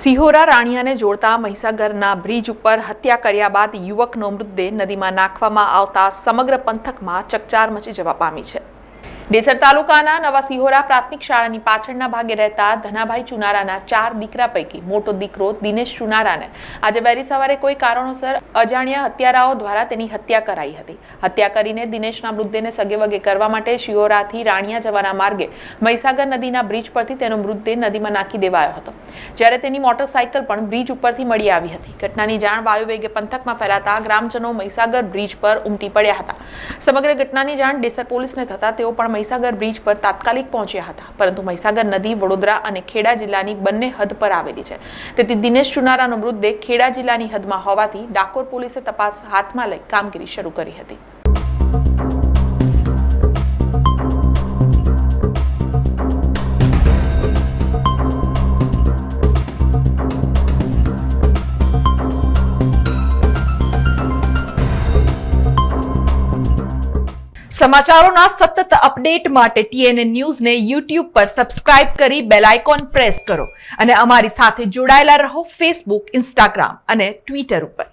સિહોરા રાણિયાને જોડતા મહીસાગરના બ્રિજ ઉપર હત્યા કર્યા બાદ યુવકનો મૃતદેહ નદીમાં નાખવામાં આવતા સમગ્ર પંથકમાં ચકચાર મચી જવા પામી છે। ડેસર તાલુકાના નવા સિહોરા પ્રાથમિક શાળાની પાછળના ભાગે રહેતા ધનાભાઈ ચુનારાના 4 દીકરા પૈકી મોટો દીકરો દિનેશ ચુનારાને આજે વહેલી સવારે કોઈ કારણોસર અજાણ્યા હત્યારાઓ દ્વારા તેની હત્યા કરાઈ હતી। હત્યા કરીને દિનેશના મૃતદેહને સગેવગે કરવા માટે સિહોરાથી રાણિયા જવાના માર્ગે મહીસાગર નદીના બ્રિજ પરથી તેનો મૃતદેહ નદીમાં નાખી દેવાયો હતો, જ્યારે તેની મોટરસાયકલ પણ બ્રિજ ઉપરથી મળી આવી હતી। ઘટનાની જાણ વાયુવેગે પંથકમાં ફેલાતા ગ્રામજનો મહીસાગર બ્રિજ પર ઉમટી પડ્યા હતા। સમગ્ર ઘટનાની જાણ ડેસર પોલીસને થતા તેઓ પણ મહીસાગર બ્રિજ પર તાત્કાલિક પહોંચ્યા હતા, પરંતુ મહીસાગર નદી વડોદરા અને ખેડા જિલ્લાની બંને હદ પર આવેલી છે, તેથી દિનેશ ચુનારાનો મૃતદેહ ખેડા જિલ્લાની હદમાં હોવાથી ડાકોર પોલીસે તપાસ હાથમાં લઈ કામગીરી શરૂ કરી હતી। સમાચારોના સતત અપડેટ માટે TNN ન્યૂઝને YouTube પર સબસ્ક્રાઇબ કરી બેલ આઇકોન પ્રેસ કરો અને અમારી સાથે જોડાયેલા રહો Facebook, Instagram અને Twitter ઉપર।